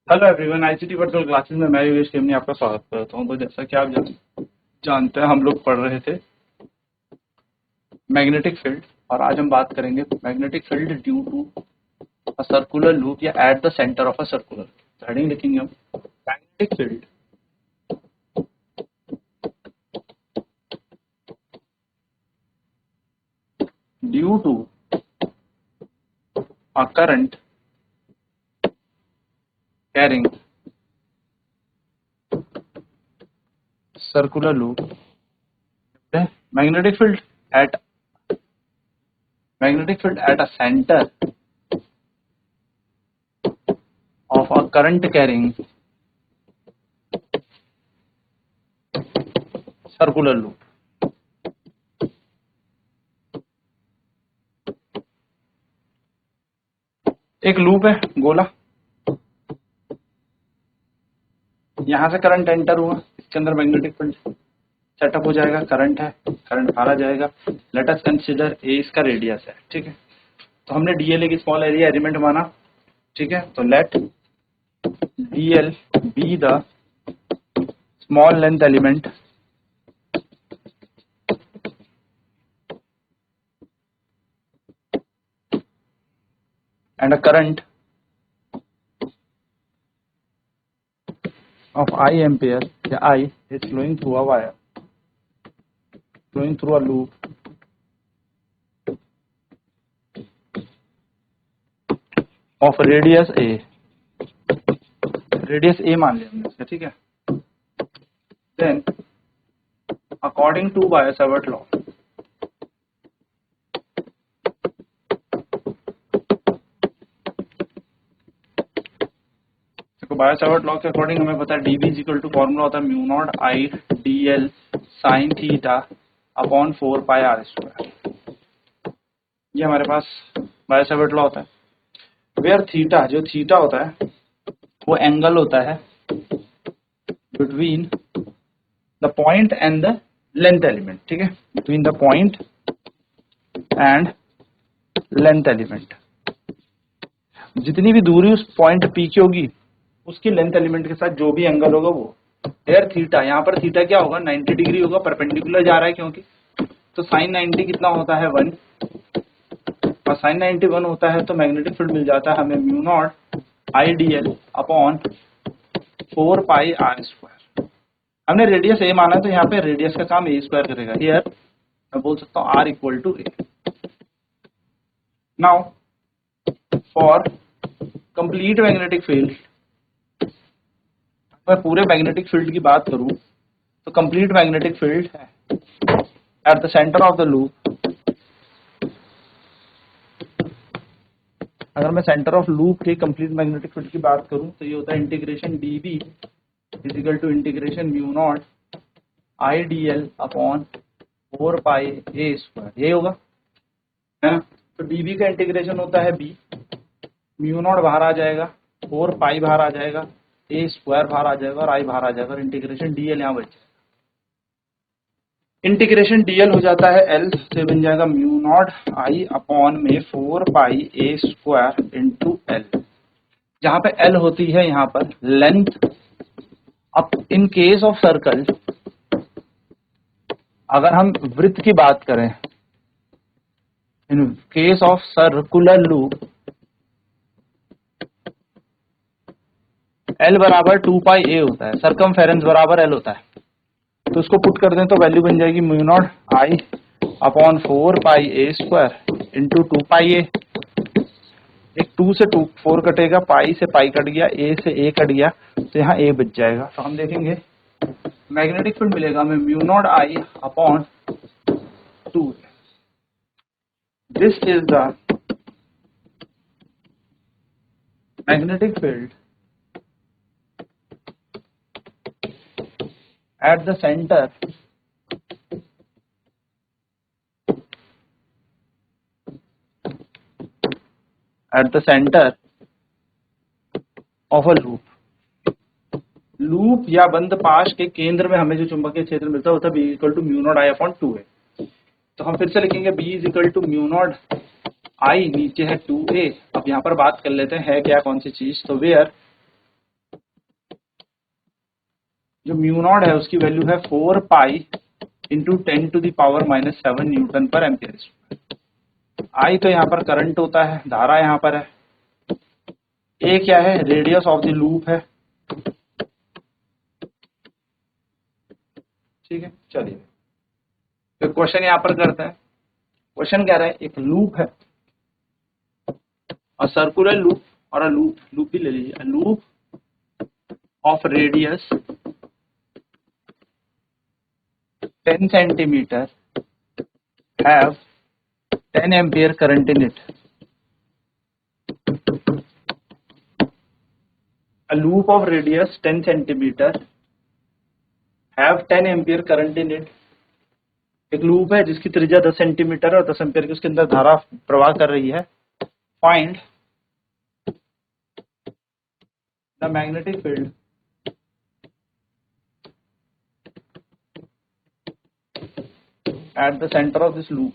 Hello everyone, ICT virtual classes में मैं योगेश खेमनी आपका स्वागत करता हूं। तो जैसा कि आप जानते हैं, हम लोग पढ़ रहे थे मैग्नेटिक फील्ड, और आज हम बात करेंगे magnetic field due to a circular loop या at the centre of a circular. Heading लिखेंगे हम magnetic field due to a current carrying circular loop. Magnetic field at a center of a current carrying circular loop. एक loop है गोला, यहां से current enter हुआ, इसके अंदर मैग्नेटिक फील्ड सेटअप हो जाएगा। करंट है, करंट बाहर जाएगा। लेट अस कंसीडर ए इसका रेडियस है, ठीक है। तो हमने डीएल एक स्मॉल एरिया एलिमेंट माना, ठीक है। तो let dl be the small length element and a current of I ampere, the I is flowing through a wire, flowing through a loop of radius A, radius A मान लिया हमने इसका, ठीक है। Then according to Biot-Savart law, देखो Biot-Savart law के according हमें पता है dB is equal to formula होता है mu naught I dl sin theta upon 4 pi r square. ये हमारे पास बायो-सावर्ट लॉ होता है। वेयर थीटा, जो थीटा होता है वो एंगल होता है between the point and the length element, ठीक है। Between the point and length element, जितनी भी दूरी उस पॉइंट पी की होगी उसकी लेंथ एलिमेंट के साथ जो भी एंगल होगा वो एयर थीटा। यहाँ पर थीटा क्या होगा, 90 डिग्री होगा, परपेंडिकुलर जा रहा है क्योंकि। तो साइन 90 कितना होता है 1, और साइन 90 1 होता है तो मैग्नेटिक फील्ड मिल जाता है हमें mu naught I d l upon 4 pi r square. हमने रेडियस ए माना है तो यहाँ पे रेडियस का काम ए स्क्वायर करेगा। हियर मैं बोल सकता हूँ r equal to a. Now for complete magnetic field, मैं पूरे मैग्नेटिक फील्ड की बात करूं तो कंप्लीट मैग्नेटिक फील्ड है at the centre of the loop. अगर मैं सेंटर ऑफ लूप के कंप्लीट मैग्नेटिक फील्ड की बात करूं तो ये होता है integration dB is equal to integration mu naught I d l upon 4 pi a square, यही होगा, है ना। तो डीबी का इंटीग्रेशन होता है बी, म्यू नॉट बाहर आ जाएगा, 4 पाई बाहर आ जाएगा, ए स्क्वायर बाहर आ जाएगा और आई बाहर आ जाएगा, और इंटीग्रेशन डीएल यहाँ बच जाएगा। इंटीग्रेशन डीएल हो जाता है एल, से बन जाएगा म्यू नॉट आई अपॉन में 4 pi a square into L. जहां पे एल होती है यहाँ पर लेंथ। अब इन केस ऑफ सर्कल, अगर हम वृत्त की बात करें, in case of circular loop L बराबर 2 पाई ए होता है, सरकमफेरेंस बराबर एल होता है। तो इसको पुट कर दें तो वैल्यू बन जाएगी mu naught I upon 4 pi a square into 2 पाई ए। एक 2 से 2 4 कटेगा, पाई से पाई कट गया, ए से ए कट गया, तो यहाँ ए बच जाएगा। तो हम देखेंगे मैग्नेटिक फील्ड मिलेगा हमें mu naught I upon 2। This is the magnetic field at the center of a loop। Loop या बंद पाश के केंद्र में हमें जो चुंबकीय क्षेत्र मिलता है होता है B equal to mu naught I upon 2 है। तो हम फिर से लिखेंगे B is equal to mu naught I, नीचे है 2a। अब यहाँ पर बात कर लेते हैं है क्या कौन सी चीज। तो वेयर जो म्यू नॉट है उसकी वैल्यू है 4 पाई इंटू 10⁻⁻7 न्यूटन पर एम्पियर। आई तो यहाँ पर करंट होता है, धारा यहाँ पर है। ए क्या है, रेडियस ऑफ द लूप है। ठीक है, चलिए फिर क्वेश्चन यहाँ पर करते हैं। क्वेश्चन कह रहा है एक लूप है और सर्कुलर लूप और अ लूप भी ले लीजिए, loop of radius 10 centimetre have 10 ampere current in it. A loop of radius 10 centimeter have 10 ampere current in it. एक लूप है जिसकी त्रिज्या 10 सेंटीमीटर और 10 एम्पियर की उसके अंदर धारा प्रवाह कर रही है। Find the magnetic field at the centre of this loop.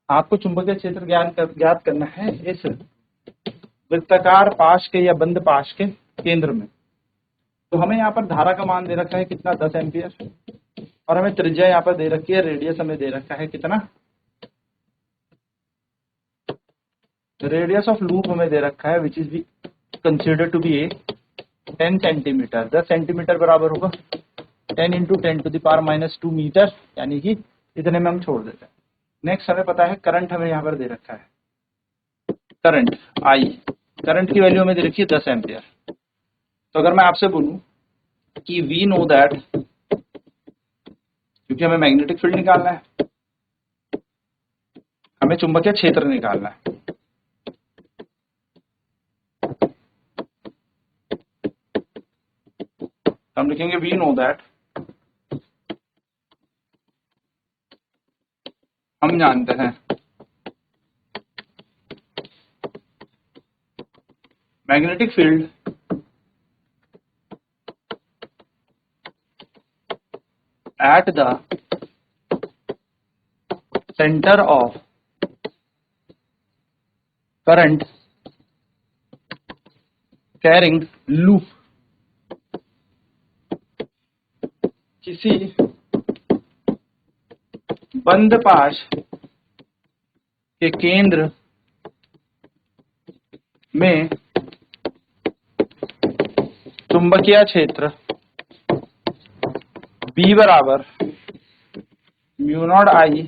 आपको चुंबकीय क्षेत्र ज्ञात करना है इस वृत्ताकार पाश के या बंद पाश के केंद्र में। तो हमें यहाँ पर धारा का मान दे रखा है कितना, 10 एम्पियर, और हमें त्रिज्या यहाँ पर दे रखी है, रेडियस हमें दे रखा है कितना, रेडियस ऑफ लूप हमें दे रखा है which is consider to be 10 centimetre. 10 centimetre बराबर होगा 10 इंटू 10⁻⁻2 मीटर, यानी कि इतने में हम छोड़ देते हैं। नेक्स्ट हमें पता है करंट हमें यहाँ पर दे रखा है, करंट आई, करंट की वैल्यू हमें दे रखी है 10 एम्पियर। तो अगर मैं आपसे बोलूं कि वी नो दैट, क्योंकि हमें मैग्नेटिक फील्ड निकालना है, हमें चुंबकीय क्षेत्र निकालना है, तो हम लिखेंगे वी नो दैट, हम जानते हैं magnetic field at the centre of current carrying loop. किसी बंद पाश के केंद्र में चुंबकीय क्षेत्र B बराबर म्यू नॉट आई,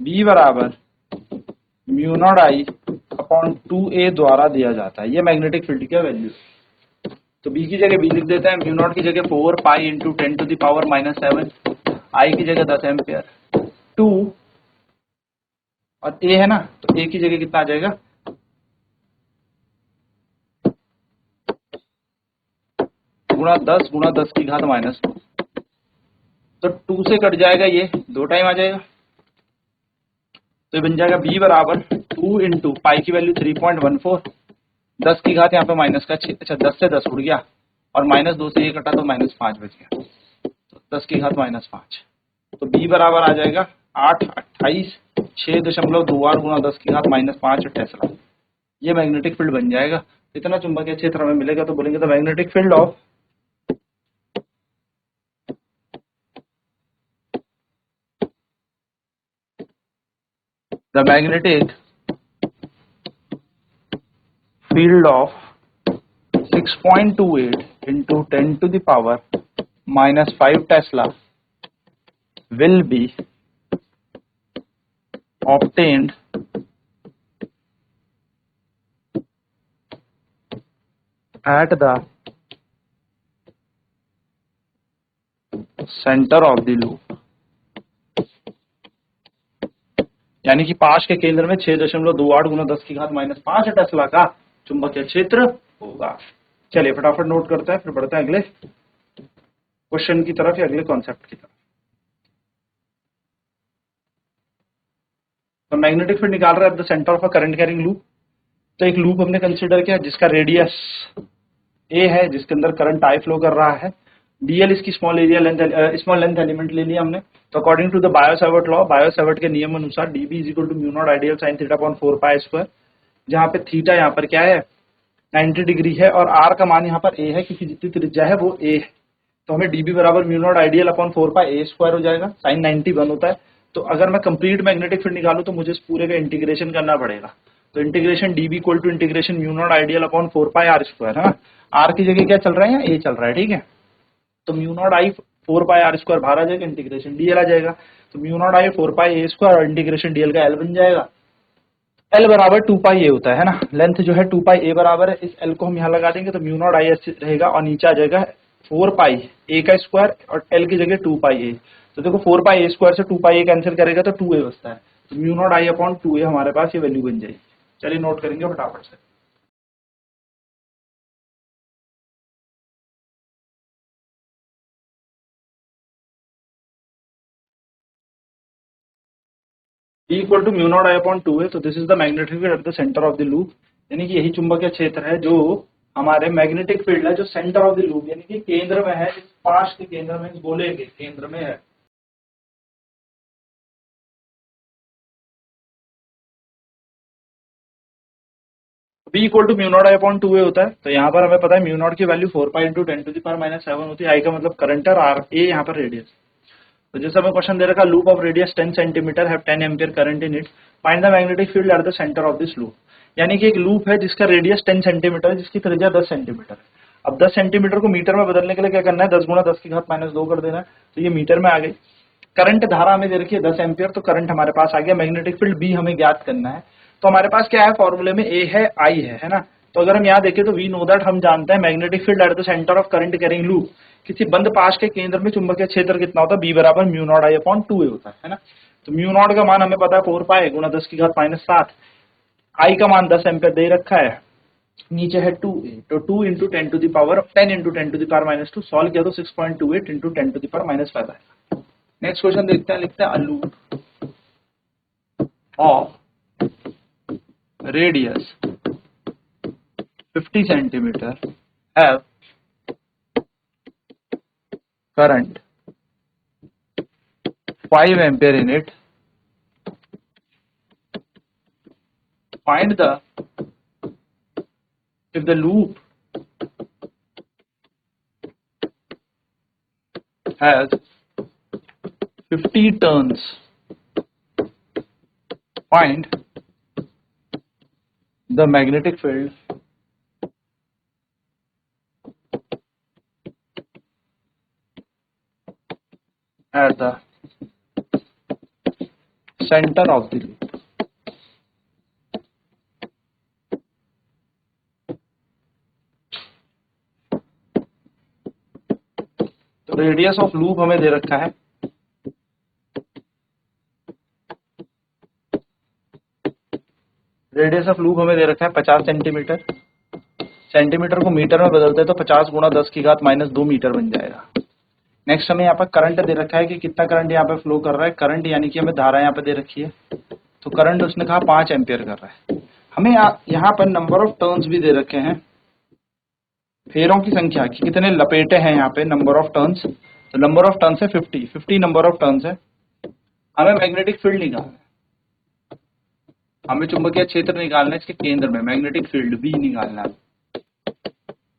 B बराबर mu naught I upon 2a द्वारा दिया जाता है। ये मैग्नेटिक फील्ड का वैल्यू। तो B की जगह B लिख देते हैं, म्यू नॉट की जगह 4 पाई इंटू 10⁻⁻7, आई की जगह 10 एम्पियर, 2 और A है ना, तो A की जगह कितना आ जाएगा, गुणा 10 गुणा 10 की घात -2। तो 2 से कट जाएगा, ये 2 टाइम आ जाएगा, तो ये बन जाएगा B बराबर 2 इंटू पाई की वैल्यू 3.14, 10 की घात यहाँ पे माइनस का 6, अच्छा 10 से 10 उड़ गया और -2 से ये कटा तो -5 बच गया, तो 10 की घात -5। तो B बराबर आ जाएगा 8, 28, 6.28 गुणा 10 की घात -5 टेस्ला। ये मैग्नेटिक फील्ड बन जाएगा। इतना चुंबकीय क्षेत्र हमें मिलेगा, तो बोलेंगे the magnetic field of the magnetic field of 6.28 into 10 to the power -5 Tesla will be obtained at the center of the loop। यानी कि पाश के केंद्र में 6.28 गुना 10 की घात -5 टेस्ला का चुंबकीय क्षेत्र होगा। चलिए फटाफट नोट करते हैं, फिर बढ़ते हैं अगले क्वेश्चन की तरफ या अगले कॉन्सेप्ट की तरफ। तो मैग्नेटिक फील्ड निकाल रहा है at the centre of a current carrying loop. तो एक लूप हमने कंसीडर किया जिसका रेडियस a है, जिसके अंदर करंट I फ्लो कर रहा है, डीएल इसकी स्मॉल लेंथ एलिमेंट ले लिया हमने। तो according to the Biot-Savart law, Biot-Savart के नियम अनुसार dB is equal to mu naught I dl sine theta upon 4 pi square, जहाँ पे थीटा यहाँ पर क्या है 90 डिग्री है और आर का मान यहाँ पर ए है क्योंकि जितनी त्रिज्या है वो ए है। तो हमें डीबी बराबर mu naught I dl upon 4 pi a square हो जाएगा, साइन 90 बन होता है। तो अगर मैं कंप्लीट मैग्नेटिक फील्ड निकालूं तो मुझे इस पूरे का इंटीग्रेशन करना पड़ेगा। तो integration dB equal to integration mu naught I dl upon 4 pi r square है। आर की जगह क्या चल रहा है, यहाँ ए चल रहा है, ठीक है। तो mu naught I 4 pi r square बाहर आ जाएगा, इंटीग्रेशन डीएल आ जाएगा। तो mu naught I 4 pi a square और इंटीग्रेशन डीएल का एल बन जाएगा। एल बराबर 2 पाई ए होता है ना, लेंथ जो है 2 पाई ए बराबर है, इस एल को हम यहाँ लगा देंगे तो म्यू नॉट आई एस रहेगा और नीचे आ जाएगा 4 पाई ए का स्क्वायर और एल की जगह 2 पाई ए। तो देखो 4 पाई ए स्क्वायर से 2 पाई ए कैंसिल करेगा तो 2 ए बचता है। तो म्यू नॉट आई अपॉन 2 ए हमारे पास ये वैल्यू बन जाएगी। चलिए नोट करेंगे फटाफट से। E equal to mu naught I upon 2 है। तो this is the magnetic field at the centre of the loop, यानी कि यही चुंबकीय क्षेत्र है जो हमारे मैग्नेटिक फील्ड है जो सेंटर ऑफ द लूप यानी कि केंद्र में है, इस पाश के केंद्र में, इस गोले के केंद्र में है। B equal to mu naught I upon 2 a होता है। तो यहाँ पर हमें पता है म्यू नॉट की value 4 pi into 10 to the power minus 7 होती है। आई का मतलब करंट और आर ए यहाँ पर रेडियस। तो जैसे हमें क्वेश्चन दे रखा loop of radius 10 centimetre have 10 ampere current in it, find the magnetic field at the centre of this loop. यानी कि एक लूप है जिसका रेडियस 10 सेंटीमीटर है, जिसकी त्रिज्या 10 सेंटीमीटर है। अब 10 सेंटीमीटर को मीटर में बदलने के लिए क्या करना है, 10 गुणा 10 की घात माइनस 2 कर देना है। तो ये मीटर में आ गई। करंट धारा हमें दे रखी है 10 एम्पियर, तो करंट हमारे पास आ गया। मैग्नेटिक फील्ड बी हमें ज्ञात करना है। तो हमारे पास क्या है फॉर्मूले में, ए है आई है ना। तो अगर हम यहाँ देखें तो वी नो दैट, हम जानते हैं magnetic field at the centre of current carrying loop, किसी बंद पाश के केंद्र में चुंबकीय क्षेत्र कितना होता है, बी बराबर mu naught I upon 2 a होता है ना। तो म्यू नॉट का मान हमें पता है 4 पाई गुणा 10 की घात माइनस 7, आई का मान 10 एम्पियर दे रखा है, नीचे है 2a। तो 2 into 10 to the power 10 into 10 to the power minus 2 solve किया तो 6.28 into 10 to the power minus 5 आएगा। नेक्स्ट क्वेश्चन देखते हैं, लिखते हैं a loop of radius 50 centimetre have current 5 ampere in it, find the if the loop has 50 turns, find the magnetic field at the center of the loop। तो radius of loop हमें दे रखा है, radius of loop हमें दे रखा है 50 centimetre. Centimetre को मीटर में बदलते हैं तो 50 गुणा 10 की घात माइनस 2 मीटर बन जाएगा। नेक्स्ट हमें यहाँ पर करंट दे रखा है कि कितना करंट यहाँ पे फ्लो कर रहा है, करंट यानी कि हमें धारा यहाँ पे दे रखी है। तो करंट उसने कहा 5 एम्पियर कर रहा है। हमें यहाँ पर नंबर ऑफ टर्न्स भी दे रखे हैं, फेरों की संख्या कि कितने लपेटे हैं यहाँ पे, नंबर ऑफ टर्न्स। तो नंबर ऑफ टर्न्स है 50 नंबर ऑफ टर्न्स है। हमें मैग्नेटिक फील्ड निकालना है, हमें चुंबकीय क्षेत्र निकालना है इसके केंद्र में, मैग्नेटिक फील्ड बी निकालना है।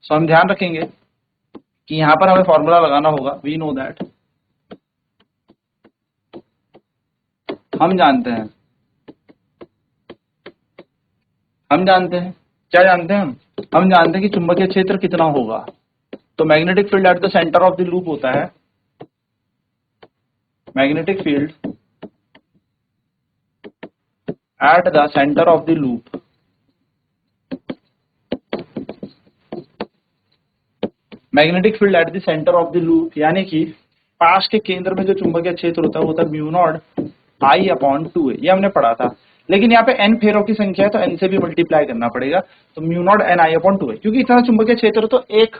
सो हम ध्यान रखेंगे कि यहाँ पर हमें फॉर्मूला लगाना होगा, वी नो दैट, हम जानते हैं क्या जानते हैं हम जानते हैं कि चुंबकीय क्षेत्र कितना होगा। तो magnetic field at the centre of the loop होता है, magnetic field at the centre of the loop magnetic field at the centre of the loop यानी कि पास के केंद्र में जो चुंबकीय क्षेत्र होता है वो होता है म्यू नॉट आई अपॉन 2 ए। ये हमने पढ़ा था, लेकिन यहाँ पे n फेरों की संख्या है तो n से भी मल्टीप्लाई करना पड़ेगा। तो mu not an I upon 2 ए, क्योंकि इतना चुंबकीय क्षेत्र तो एक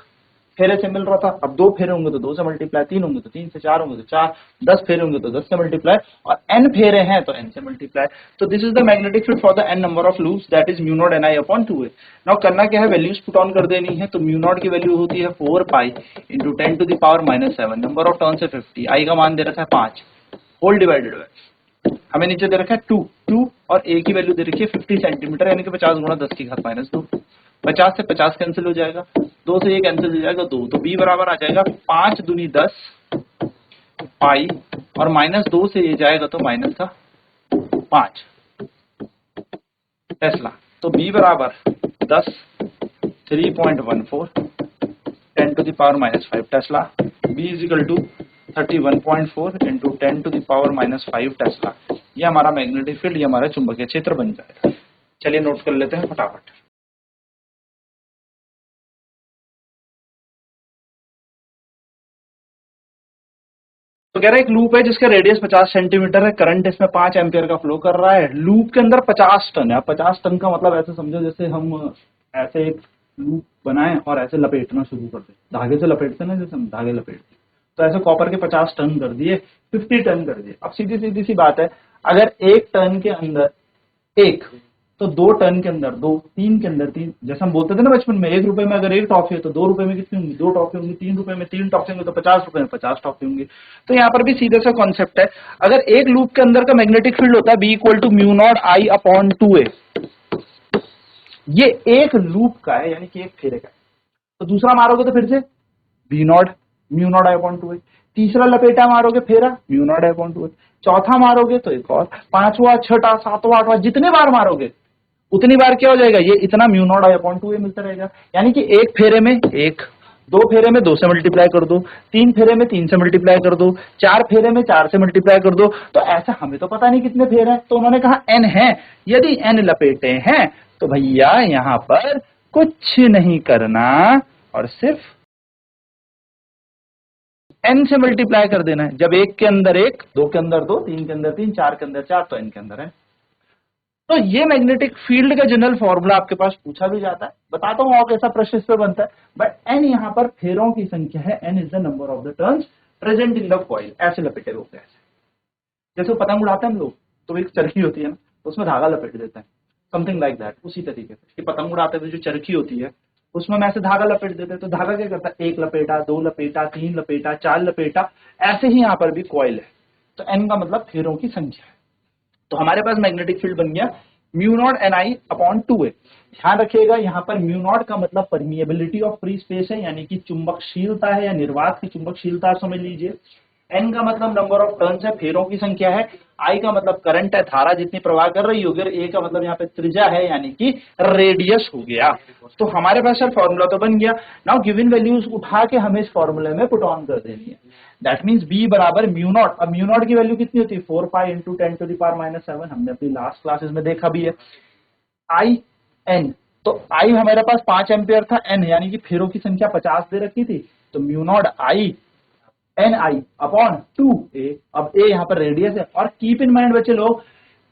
फेरे से मिल रहा था, अब 2 फेरे होंगे तो 2 से मल्टीप्लाई, 3 होंगे तो 3 से, 4 होंगे तो 4, 10 फेरे होंगे तो 10 से मल्टीप्लाई, और n फेरे हैं तो n से मल्टीप्लाई। तो this is the magnetic field for the n number of loops, that is mu naught ni upon 2a। Now करना क्या है, वैल्यूज पुट ऑन कर देनी है। तो म्यू नॉट की वैल्यू होती है 4 pi into 10 to the power -7, number of turn से 50, आई का मान दे रखा है 5, होल डिवाइडेड बाय, हमें नीचे दे रखा है 2 और a की वैल्यू दे रखी है 50 सेंटीमीटर, यानी कि 50 गुणा 10 की घात -2। 50 से 50 कैंसिल हो जाएगा, 2 से ये कैंसिल हो जाएगा 2, तो b बराबर आ जाएगा 5 दूनी 10 पाई, और -2 से ये जाएगा तो माइनस का 5 टेस्ला। तो b बराबर 10 3.14 10 to the power -5 tesla. b is equal to 31.4 into 10 to the power -5 tesla. ये हमारा मैग्नेटिक फील्ड, ये हमारा चुंबकीय क्षेत्र बन जाएगा। चलिए नोट कर लेते हैं फटाफट। तो कह रहा है एक लूप है जिसका रेडियस 50 सेंटीमीटर है, करंट इसमें 5 एम्पियर का फ्लो कर रहा है, लूप के अंदर 50 टन है। 50 टन का मतलब ऐसे समझो जैसे हम ऐसे एक लूप बनाएं और ऐसे लपेटना शुरू कर दें, धागे से लपेटते ना, जैसे हम धागे लपेटते, तो ऐसे कॉपर के 50 टन कर दिए, 50 टन कर दिए। अब सीधी सीधी सी बात है, अगर 1 टन के अंदर 1, तो 2 टन के अंदर 2, 3 के अंदर 3, जैसे हम बोलते थे ना बचपन में, 1 रुपए में अगर 1 टॉफी है तो 2 रुपए में कितनी होंगी, 2 टॉफी होंगी, 3 रुपए में 3 टॉफी होंगी, तो 50 रुपए में 50 टॉफी होंगी। तो यहाँ पर भी सीधे सा कॉन्सेप्ट है, अगर एक लूप के अंदर का मैग्नेटिक फील्ड होता है B equal to mu naught I upon 2a, ये एक लूप का है, यानी कि एक फेरे का है। तो दूसरा मारोगे तो फिर से B not mu naught I upon 2a, तीसरा लपेटा मारोगे फेरा mu naught I upon 2a, चौथा मारोगे तो एक और, पांचवा, छठा, सातवां, आठवां, जितने बार मारोगे उतनी बार क्या हो जाएगा, ये इतना mu naught I upon 2a मिलता रहेगा। यानी कि एक फेरे में 1, 2 फेरे में 2 से मल्टीप्लाई कर दो, 3 फेरे में 3 से मल्टीप्लाई कर दो, 4 फेरे में 4 से मल्टीप्लाई कर दो। तो ऐसा हमें तो पता नहीं कितने फेरे हैं, तो उन्होंने कहा n है, यदि n लपेटे हैं तो भैया यहाँ पर कुछ नहीं करना और सिर्फ n से मल्टीप्लाई कर देना है। जब 1 के अंदर 1, 2 के अंदर 2, 3 के अंदर 3, 4 के अंदर 4, तो n के अंदर है। तो ये मैग्नेटिक फील्ड का जनरल फॉर्मूला आपके पास पूछा भी जाता है, बताता हूं और कैसा प्रश्न इस पे बनता है। बट n यहाँ पर फेरों की संख्या है, n is the number of the turns present in the coil. ऐसे लपेटे होते हैं, जैसे पतंग उड़ाते हैं हम लोग, तो एक चरखी होती है ना, उसमें धागा लपेट देते हैं, समथिंग लाइक दैट। उसी तरीके से पतंग उड़ाते हुए जो चरखी होती है उसमें मैं ऐसे धागा लपेट देते हैं, तो धागा क्या करता है, 1 लपेटा, 2 लपेटा, 3 लपेटा, 4 लपेटा, ऐसे ही यहाँ पर भी कॉइल है। तो n का मतलब फेरों की संख्या है। तो हमारे पास मैग्नेटिक फील्ड बन गया mu naught ni upon 2a। ध्यान रखिएगा यहाँ पर म्यू नॉट का मतलब परमिएबिलिटी ऑफ फ्री स्पेस है, यानी कि चुंबकशीलता है या निर्वात की चुंबकशीलता समझ लीजिए। n का मतलब नंबर ऑफ टर्न्स है, फेरों की संख्या है। I का मतलब करंट है, धारा जितनी प्रवाह कर रही होगी। a का मतलब यहाँ पे त्रिज्या है, यानी कि रेडियस हो गया। तो हमारे पास सर फॉर्मूला तो बन गया। नाउ गिवन वैल्यूज उठा के हमें इस फॉर्मूले में पुट ऑन कर देनी है। दैट मीन्स b बराबर म्यू नॉट। अब म्यू नॉट की वैल्यू कितनी होती है, 4 pi into 10 to the power -7, हमने अपनी लास्ट क्लासेस में देखा भी है। I n, तो I हमारे पास 5 एम्पियर था, n यानी कि फेरों की संख्या 50 दे रखी थी, तो mu naught I ni upon 2a। अब a यहाँ पर रेडियस है, और कीप इन माइंड बच्चे लोग,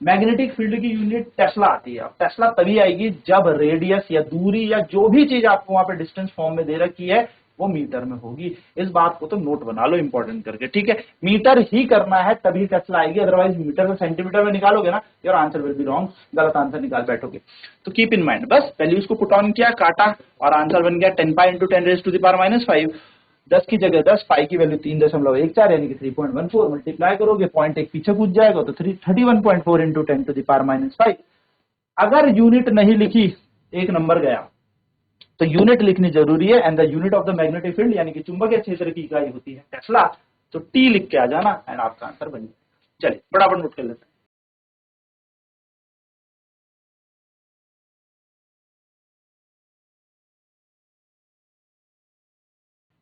मैग्नेटिक फील्ड की यूनिट टेस्ला आती है। अब टेस्ला तभी आएगी जब रेडियस या दूरी या जो भी चीज आपको वहां पे डिस्टेंस फॉर्म में दे रखी है वो मीटर में होगी। इस बात को तो नोट बना लो इंपॉर्टेंट करके, ठीक है। मीटर ही करना है तभी टेस्ला आएगी, अदरवाइज मीटर में सेंटीमीटर में निकालोगे ना, your answer will be wrong, गलत आंसर निकाल बैठोगे। तो कीप इन माइंड, बस वैल्यूज को पुट ऑन किया, काटा, और आंसर बन गया 10 pi into 10 raise to the power -5। 10 की जगह 10, पाई की वैल्यू 3.14 यानी कि 3.14, मल्टीप्लाई करोगे पॉइंट एक पीछे कूद जाएगा, तो 31.4 इंटू 10 टू द पावर -5। अगर यूनिट नहीं लिखी, एक नंबर गया, तो यूनिट लिखनी जरूरी है। And the unit of the magnetic field यानी कि चुंबकीय क्षेत्र की इकाई होती है टेस्ला। तो टी लिख के आ जाना एंड आपका आंसर बन जाएगा। चलिए फटाफट नोट कर लेते हैं।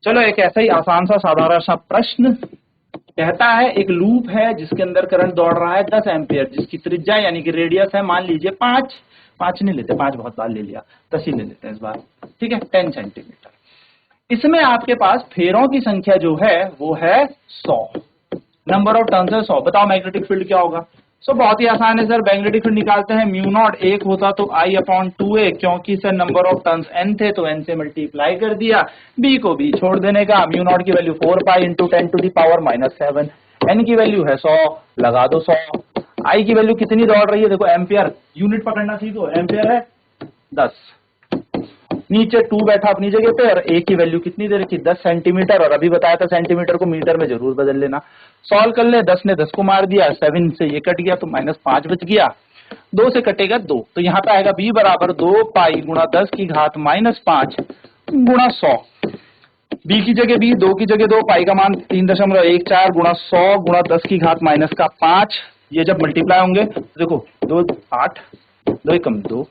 चलो एक ऐसा ही आसान सा साधारण सा प्रश्न कहता है, एक लूप है जिसके अंदर करंट दौड़ रहा है 10 एम्पियर, जिसकी त्रिज्या यानी कि रेडियस है मान लीजिए 5 नहीं लेते, 5 बहुत बार ले लिया, 10 ही ले लेते हैं इस बार, ठीक है, 10 सेंटीमीटर। इसमें आपके पास फेरों की संख्या जो है वो है 100, नंबर ऑफ टर्न्स है 100। बताओ मैग्नेटिक फील्ड क्या होगा, सो बहुत ही आसान है सर, मैग्नेटिक फील्ड निकालते हैं। म्यू नॉट एक होता तो I अपॉन 2a, क्योंकि sir number of turns n थे तो n से मल्टीप्लाई कर दिया, b को b छोड़ देने का। म्यू नॉट की value 4 pi into 10 to the power -7, n की वैल्यू है 100, लगा दो 100। I की वैल्यू कितनी दौड़ रही है देखो, एम्पियर, यूनिट पकड़ना सीखो, एम्पियर है 10, नीचे 2 बैठा अपनी जगह पे, और a की वैल्यू कितनी दे रखी 10 सेंटीमीटर, और अभी बताया था सेंटीमीटर को मीटर में जरूर बदल लेना। सॉल्व कर ले, 10 ने 10 को मार दिया, 7 से ये कट गया तो -5 बच गया, 2 से कटेगा 2, तो यहाँ पे आएगा b बराबर 2 पाई गुणा 10 की घात -5 गुणा 100। b की जगह b, 2 की जगह 2, पाई का मान 3.14 गुणा 100 गुणा 10 की घात -5। ये जब मल्टीप्लाई होंगे देखो 2 8, 2 कम 2,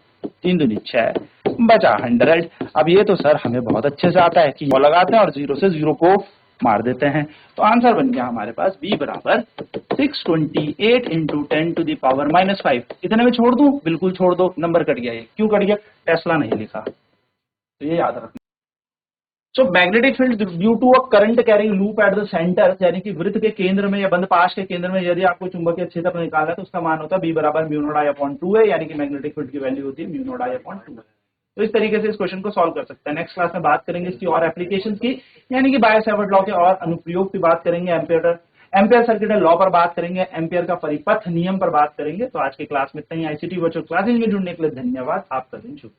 3 दूनी 6, बचा 100। अब ये तो सर हमें बहुत अच्छे से आता है कि वो लगाते हैं और 0 से 0 को मार देते हैं, तो आंसर बन गया हमारे पास b बराबर 628 इंटू 10 टू दी पावर -5। इतने में छोड़ दूं, बिल्कुल छोड़ दो, नंबर कट गया। ये क्यों कट गया, टेस्ला नहीं लिखा, तो ये याद रखना। So magnetic field due to a current carrying loop at the centre, यानी कि वृत्त के केंद्र में या बंद पाश के केंद्र में यदि आपको चुंबकीय क्षेत्र निकालना है तो उसका मान होता है b बराबर mu naught I upon 2a, यानी कि मैग्नेटिक फील्ड की वैल्यू होती है mu naught I upon 2a। तो इस तरीके से इस क्वेश्चन को सॉल्व कर सकते हैं। नेक्स्ट क्लास में बात करेंगे इसकी और एप्लीकेशंस की, यानी कि बायो-सैवर्ट लॉ के और अनुप्रयोग की बात करेंगे, एम्पियर सर्किट लॉ पर बात करेंगे, एम्पियर का परिपथ नियम पर बात करेंगे। तो आज की क्लास में इतना ही। ICT वर्चुअल क्लासेज में जुड़ने के लिए धन्यवाद। आपका दिन शुभ।